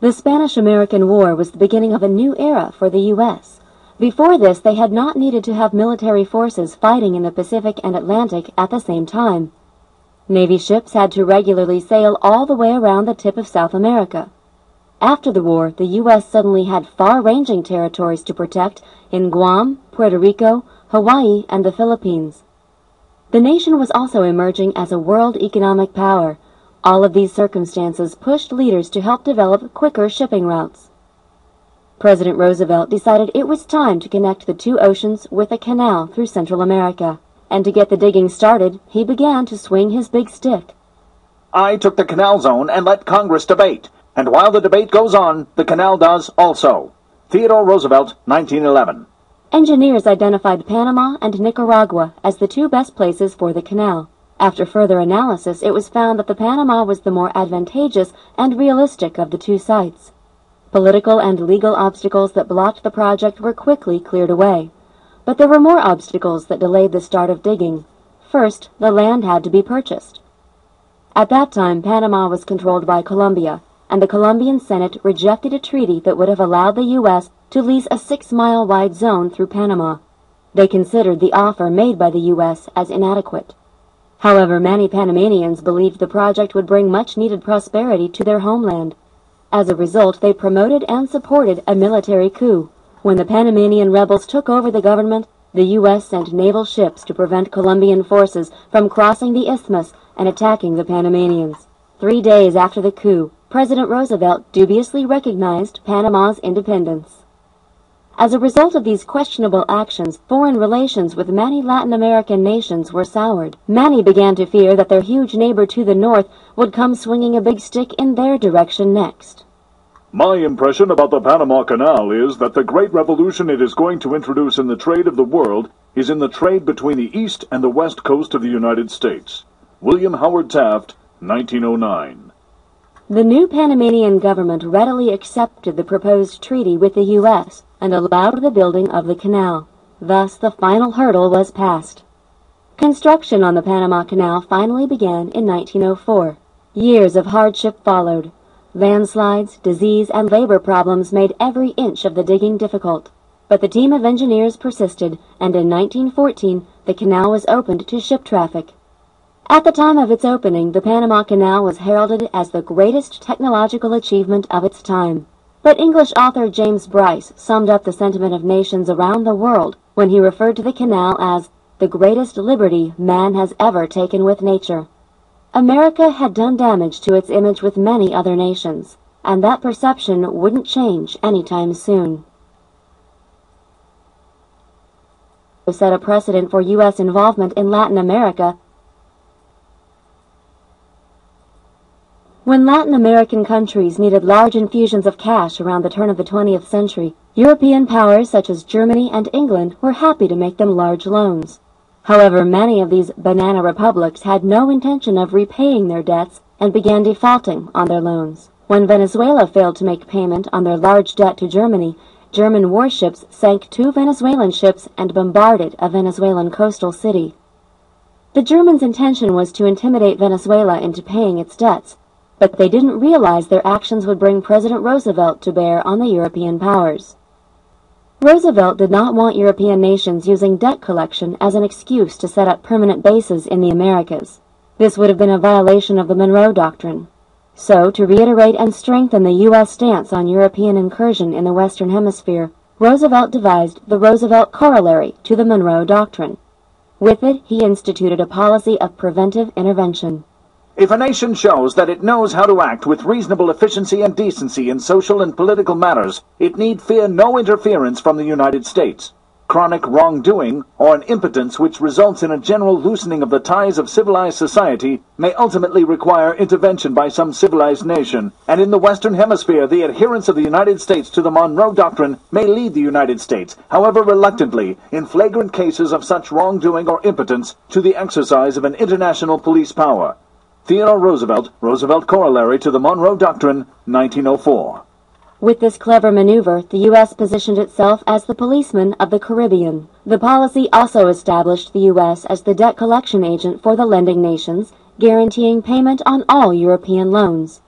The Spanish-American War was the beginning of a new era for the U.S. Before this, they had not needed to have military forces fighting in the Pacific and Atlantic at the same time. Navy ships had to regularly sail all the way around the tip of South America. After the war, the U.S. suddenly had far-ranging territories to protect in Guam, Puerto Rico, Hawaii, and the Philippines. The nation was also emerging as a world economic power. All of these circumstances pushed leaders to help develop quicker shipping routes. President Roosevelt decided it was time to connect the two oceans with a canal through Central America. And to get the digging started, he began to swing his big stick. I took the canal zone and let Congress debate. And while the debate goes on, the canal does also. Theodore Roosevelt, 1911. Engineers identified Panama and Nicaragua as the two best places for the canal. After further analysis, it was found that the Panama was the more advantageous and realistic of the two sites. Political and legal obstacles that blocked the project were quickly cleared away. But there were more obstacles that delayed the start of digging. First, the land had to be purchased. At that time, Panama was controlled by Colombia, and the Colombian Senate rejected a treaty that would have allowed the U.S. to lease a 6-mile-wide zone through Panama. They considered the offer made by the U.S. as inadequate. However, many Panamanians believed the project would bring much-needed prosperity to their homeland. As a result, they promoted and supported a military coup. When the Panamanian rebels took over the government, the U.S. sent naval ships to prevent Colombian forces from crossing the isthmus and attacking the Panamanians. 3 days after the coup, President Roosevelt dubiously recognized Panama's independence. As a result of these questionable actions, foreign relations with many Latin American nations were soured. Many began to fear that their huge neighbor to the north would come swinging a big stick in their direction next. My impression about the Panama Canal is that the great revolution it is going to introduce in the trade of the world is in the trade between the east and the west coast of the United States. William Howard Taft, 1909. The new Panamanian government readily accepted the proposed treaty with the U.S. and allowed the building of the canal. Thus, the final hurdle was passed. Construction on the Panama Canal finally began in 1904. Years of hardship followed. Landslides, disease, and labor problems made every inch of the digging difficult. But the team of engineers persisted, and in 1914, the canal was opened to ship traffic. At the time of its opening, the Panama Canal was heralded as the greatest technological achievement of its time. But English author James Bryce summed up the sentiment of nations around the world when he referred to the canal as the greatest liberty man has ever taken with nature. America had done damage to its image with many other nations, and that perception wouldn't change anytime soon. To set a precedent for U.S. involvement in Latin America. When Latin American countries needed large infusions of cash around the turn of the 20th century, European powers such as Germany and England were happy to make them large loans. However, many of these banana republics had no intention of repaying their debts and began defaulting on their loans. When Venezuela failed to make payment on their large debt to Germany, German warships sank 2 Venezuelan ships and bombarded a Venezuelan coastal city. The Germans' intention was to intimidate Venezuela into paying its debts, but they didn't realize their actions would bring President Roosevelt to bear on the European powers. Roosevelt did not want European nations using debt collection as an excuse to set up permanent bases in the Americas. This would have been a violation of the Monroe Doctrine. So, to reiterate and strengthen the U.S. stance on European incursion in the Western Hemisphere, Roosevelt devised the Roosevelt Corollary to the Monroe Doctrine. With it, he instituted a policy of preventive intervention. If a nation shows that it knows how to act with reasonable efficiency and decency in social and political matters, it need fear no interference from the United States. Chronic wrongdoing, or an impotence which results in a general loosening of the ties of civilized society, may ultimately require intervention by some civilized nation, and in the Western Hemisphere the adherence of the United States to the Monroe Doctrine may lead the United States, however reluctantly, in flagrant cases of such wrongdoing or impotence, to the exercise of an international police power. Theodore Roosevelt, Roosevelt Corollary to the Monroe Doctrine, 1904. With this clever maneuver, the U.S. positioned itself as the policeman of the Caribbean. The policy also established the U.S. as the debt collection agent for the lending nations, guaranteeing payment on all European loans.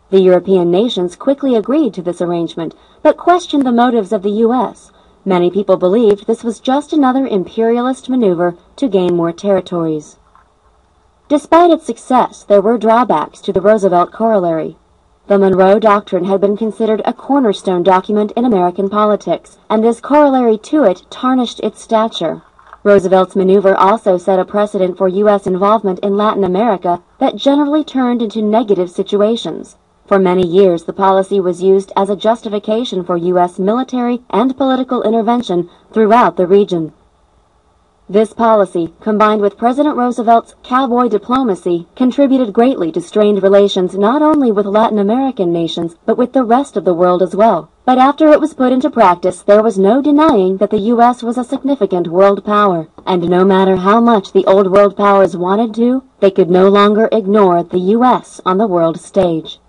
The European nations quickly agreed to this arrangement, but questioned the motives of the U.S. Many people believed this was just another imperialist maneuver to gain more territories. Despite its success, there were drawbacks to the Roosevelt Corollary. The Monroe Doctrine had been considered a cornerstone document in American politics, and this corollary to it tarnished its stature. Roosevelt's maneuver also set a precedent for U.S. involvement in Latin America that generally turned into negative situations. For many years, the policy was used as a justification for U.S. military and political intervention throughout the region. This policy, combined with President Roosevelt's cowboy diplomacy, contributed greatly to strained relations not only with Latin American nations, but with the rest of the world as well. But after it was put into practice, there was no denying that the U.S. was a significant world power, and no matter how much the old world powers wanted to, they could no longer ignore the U.S. on the world stage.